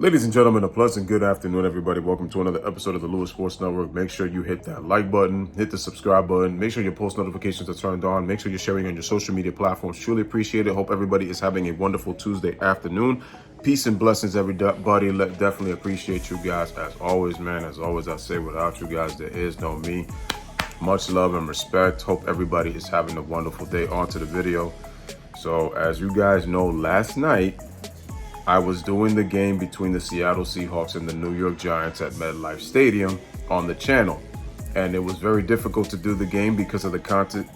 Ladies and gentlemen, a pleasant good afternoon, everybody. Welcome to another episode of the Louis Sports Network. Make sure you hit that like button, hit the subscribe button, make sure your post notifications are turned on, make sure you're sharing on your social media platforms. Truly appreciate it. Hope everybody is having a wonderful Tuesday afternoon. Peace and blessings, everybody. Definitely appreciate you guys as always, man. As always, I say without you guys, there is no me. Much love and respect. Hope everybody is having a wonderful day. On to the video. So as you guys know, last night, I was doing the game between the Seattle Seahawks and the New York Giants at MetLife Stadium on the channel. And it was very difficult to do the game because of the constant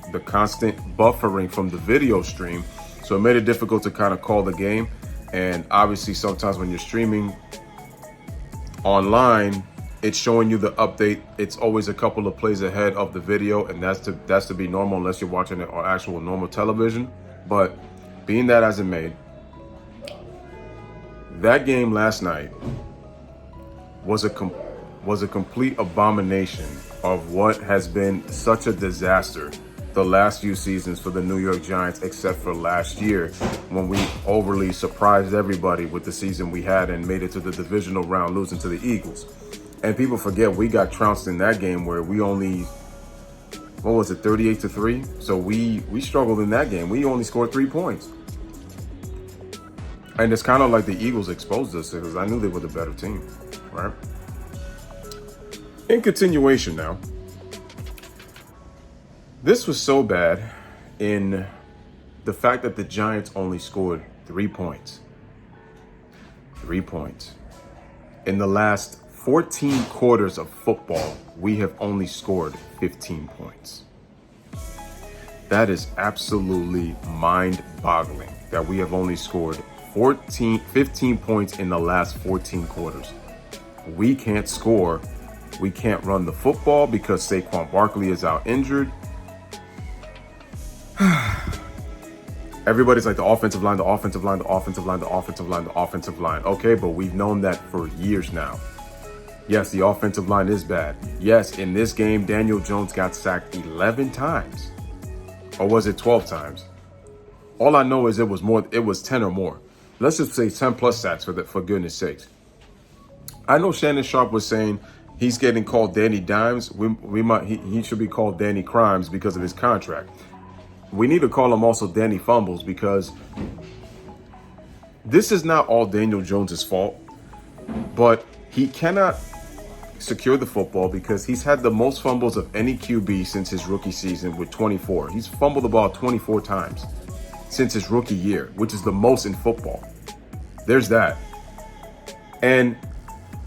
buffering from the video stream. So it made it difficult to kind of call the game. And obviously sometimes when you're streaming online, it's showing you the update. It's always a couple of plays ahead of the video, and that's to be normal unless you're watching it on actual normal television. But being that as it may, that game last night was a complete abomination of what has been such a disaster the last few seasons for the New York Giants, except for last year when we overly surprised everybody with the season we had and made it to the divisional round, losing to the Eagles. And people forget we got trounced in that game where we only, what was it, 38-3? So we struggled in that game. We only scored 3 points. And it's kind of like the Eagles exposed us because I knew they were the better team, right? In continuation now, this was so bad in the fact that the Giants only scored 3 points. 3 points. In the last 14 quarters of football, we have only scored 15 points. That is absolutely mind-boggling that we have only scored 15 points in the last 14 quarters. We can't score. We can't run the football because Saquon Barkley is out injured. Everybody's like the offensive line, the offensive line, the offensive line, the offensive line, the offensive line. Okay, but we've known that for years now. Yes, the offensive line is bad. Yes, in this game, Daniel Jones got sacked 11 times. Or was it 12 times? All I know is it was 10 or more. Let's just say 10 plus sacks for goodness sakes. I know Shannon Sharp was saying he's getting called Danny Dimes. He should be called Danny Crimes because of his contract. We need to call him also Danny Fumbles because this is not all Daniel Jones's fault, but he cannot secure the football because he's had the most fumbles of any QB since his rookie season with 24. He's fumbled the ball 24 times since his rookie year, which is the most in football. There's that. And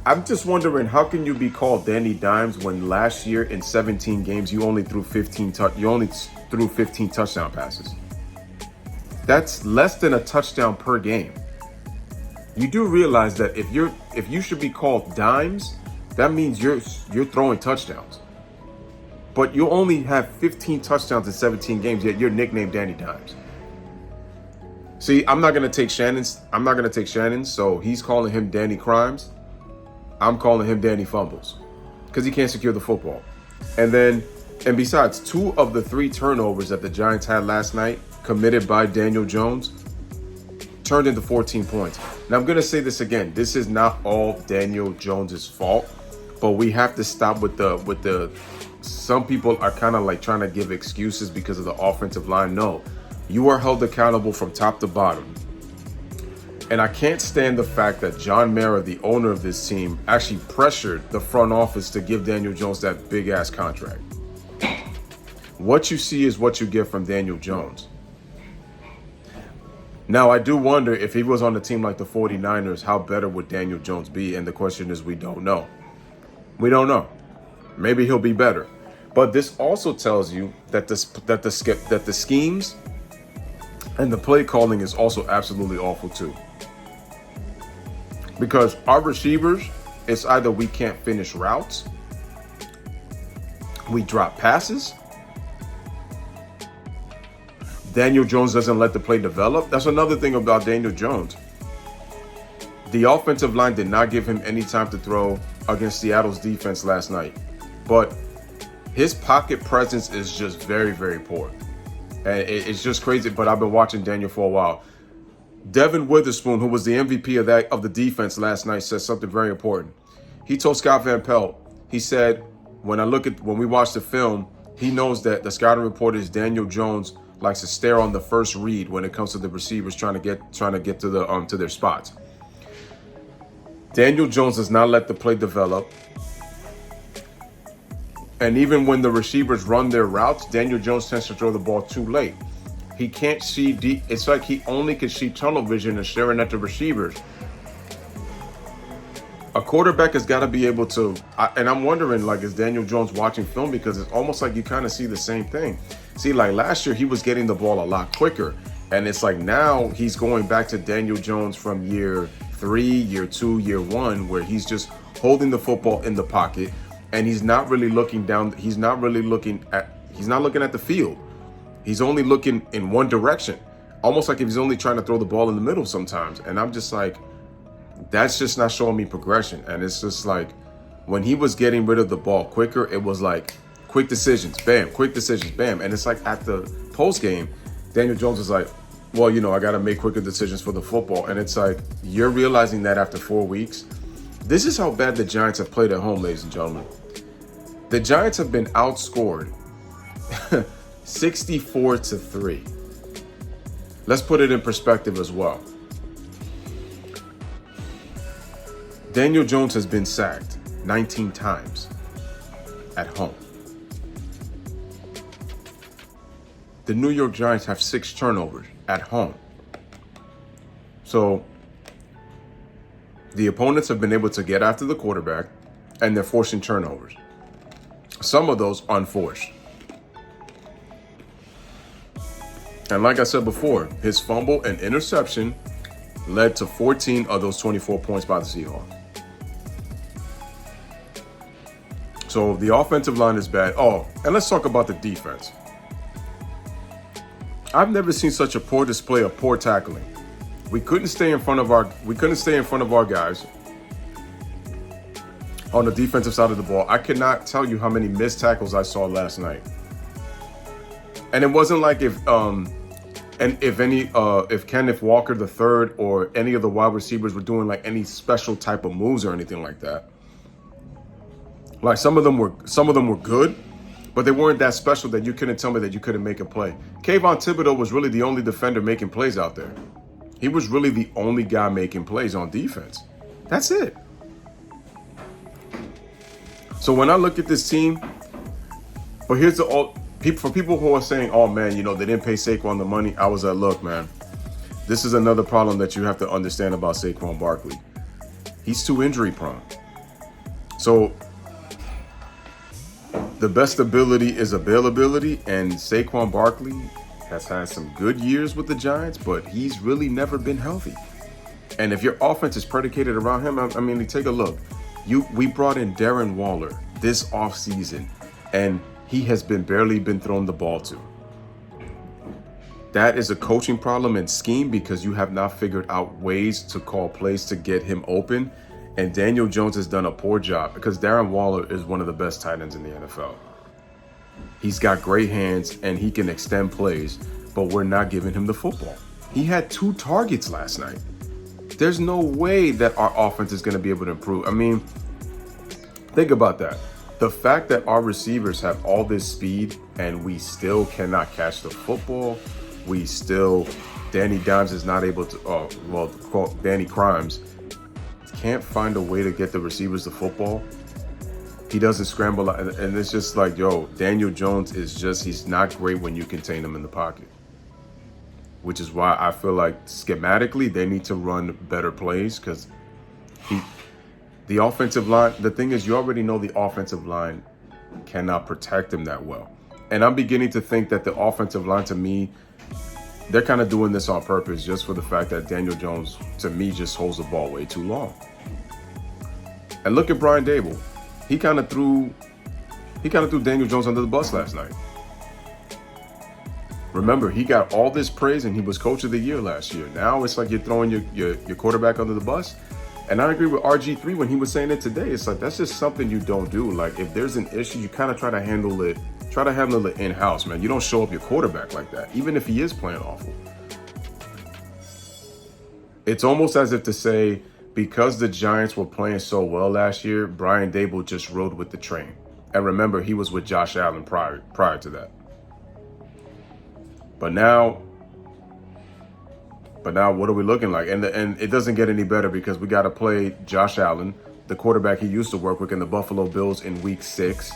I'm just wondering, how can you be called Danny Dimes when last year in 17 games you only threw 15 touchdown passes? That's less than a touchdown per game. You do realize that if you should be called Dimes, that means you're throwing touchdowns. But you only have 15 touchdowns in 17 games, yet you're nicknamed Danny Dimes. See, I'm not gonna take Shannon's, so he's calling him Danny Crimes. I'm calling him Danny Fumbles because he can't secure the football. And besides, 2 of the 3 turnovers that the Giants had last night, committed by Daniel Jones, turned into 14 points. Now I'm gonna say this again. This is not all Daniel Jones's fault, but we have to stop with the. Some people are kind of like trying to give excuses because of the offensive line. No. You are held accountable from top to bottom. And I can't stand the fact that John Mara, the owner of this team, actually pressured the front office to give Daniel Jones that big-ass contract. What you see is what you get from Daniel Jones. Now, I do wonder if he was on a team like the 49ers, how better would Daniel Jones be? And the question is, we don't know. We don't know. Maybe he'll be better. But this also tells you that the schemes and the play calling is also absolutely awful too. Because our receivers, it's either we can't finish routes, we drop passes, Daniel Jones doesn't let the play develop. That's another thing about Daniel Jones. The offensive line did not give him any time to throw against Seattle's defense last night. But his pocket presence is just very, very poor. And it's just crazy, but I've been watching Daniel for a while. Devin Witherspoon, who was the MVP of the defense last night, said something very important. He told Scott Van Pelt, he said, when we watch the film, he knows that the scouting report is Daniel Jones likes to stare on the first read when it comes to the receivers trying to get to the to their spots. Daniel Jones does not let the play develop. And even when the receivers run their routes, Daniel Jones tends to throw the ball too late. He can't see deep. It's like he only can see tunnel vision and staring at the receivers. A quarterback has got to be able to, and I'm wondering, like, is Daniel Jones watching film? Because it's almost like you kind of see the same thing. See, like last year, he was getting the ball a lot quicker. And it's like now he's going back to Daniel Jones from year 3, year 2, year 1, where he's just holding the football in the pocket and he's not really looking down. He's not looking at the field. He's only looking in one direction, almost like if he's only trying to throw the ball in the middle sometimes. And I'm just like, that's just not showing me progression. And it's just like when he was getting rid of the ball quicker, it was like quick decisions, bam, quick decisions, bam. And it's like at the post game, Daniel Jones is like, well, I got to make quicker decisions for the football. And it's like, you're realizing that after 4 weeks. This is how bad the Giants have played at home, ladies and gentlemen. The Giants have been outscored 64-3. Let's put it in perspective as well. Daniel Jones has been sacked 19 times at home. The New York Giants have 6 turnovers at home. So the opponents have been able to get after the quarterback and they're forcing turnovers. Some of those unforced. And like I said before, his fumble and interception led to 14 of those 24 points by the Seahawks. So the offensive line is bad. Oh, and let's talk about the defense. I've never seen such a poor display of poor tackling. We couldn't stay in front of our guys on the defensive side of the ball. I cannot tell you how many missed tackles I saw last night. And it wasn't like if Kenneth Walker III or any of the wide receivers were doing like any special type of moves or anything like that. Like some of them were good, but they weren't that special that you couldn't tell me that you couldn't make a play. Kayvon Thibodeau was really the only defender making plays out there. He was really the only guy making plays on defense. That's it. So when I look at this team, but here's for people who are saying, oh man, they didn't pay Saquon the money. I was like, look, man, this is another problem that you have to understand about Saquon Barkley. He's too injury prone. So the best ability is availability, and Saquon Barkley has had some good years with the Giants, but he's really never been healthy. And if your offense is predicated around him, I mean, take a look. We brought in Darren Waller this offseason, and he has barely been thrown the ball to. That is a coaching problem and scheme because you have not figured out ways to call plays to get him open. And Daniel Jones has done a poor job because Darren Waller is one of the best tight ends in the NFL. He's got great hands and he can extend plays, but we're not giving him the football. He had 2 targets last night. There's no way that our offense is going to be able to improve. I mean, think about that. The fact that our receivers have all this speed and we still cannot catch the football. Danny Dimes is not able to, Danny Crimes can't find a way to get the receivers the football. He doesn't scramble, and it's just like, Daniel Jones he's not great when you contain him in the pocket. Which is why I feel like schematically they need to run better plays because the offensive line, the thing is, you already know the offensive line cannot protect him that well. And I'm beginning to think that the offensive line, to me, they're kind of doing this on purpose just for the fact that Daniel Jones, to me, just holds the ball way too long. And look at Brian Dable. He kind of threw Daniel Jones under the bus last night. Remember, he got all this praise and he was coach of the year last year. Now it's like you're throwing your quarterback under the bus. And I agree with RG3 when he was saying it today. It's like, that's just something you don't do. Like, if there's an issue, you kind of try to handle it in-house, man. You don't show up your quarterback like that, even if he is playing awful. It's almost as if to say, because the Giants were playing so well last year, Brian Dable just rode with the train. And remember, he was with Josh Allen prior to that. But now, what are we looking like? And it doesn't get any better because we got to play Josh Allen, the quarterback he used to work with in the Buffalo Bills in Week 6.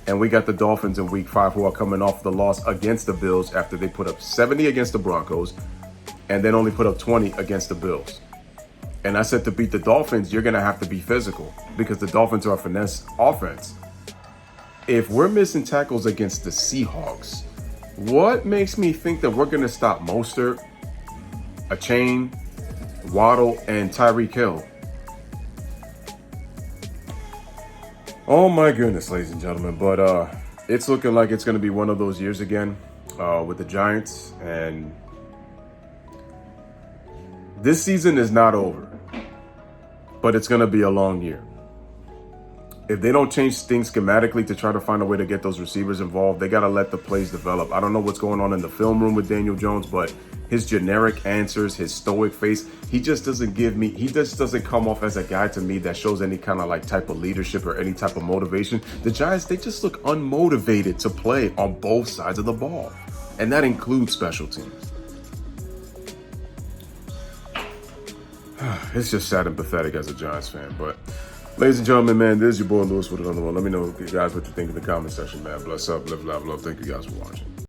And we got the Dolphins in Week 5, who are coming off the loss against the Bills after they put up 70 against the Broncos and then only put up 20 against the Bills. And I said, to beat the Dolphins, you're going to have to be physical because the Dolphins are a finesse offense. If we're missing tackles against the Seahawks, what makes me think that we're going to stop Mostert, Achane, Waddle, and Tyreek Hill? Oh my goodness, ladies and gentlemen. But it's looking like it's going to be one of those years again with the Giants. And this season is not over, but it's going to be a long year. If they don't change things schematically to try to find a way to get those receivers involved, they got to let the plays develop. I don't know what's going on in the film room with Daniel Jones, but his generic answers, his stoic face, he just doesn't come off as a guy to me that shows any kind of like type of leadership or any type of motivation. The Giants, they just look unmotivated to play on both sides of the ball. And that includes special teams. It's just sad and pathetic as a Giants fan. But ladies and gentlemen, man, this is your boy Louis with another one. Let me know, guys, what you think in the comment section, man. Bless up, live, love, love. Thank you guys for watching.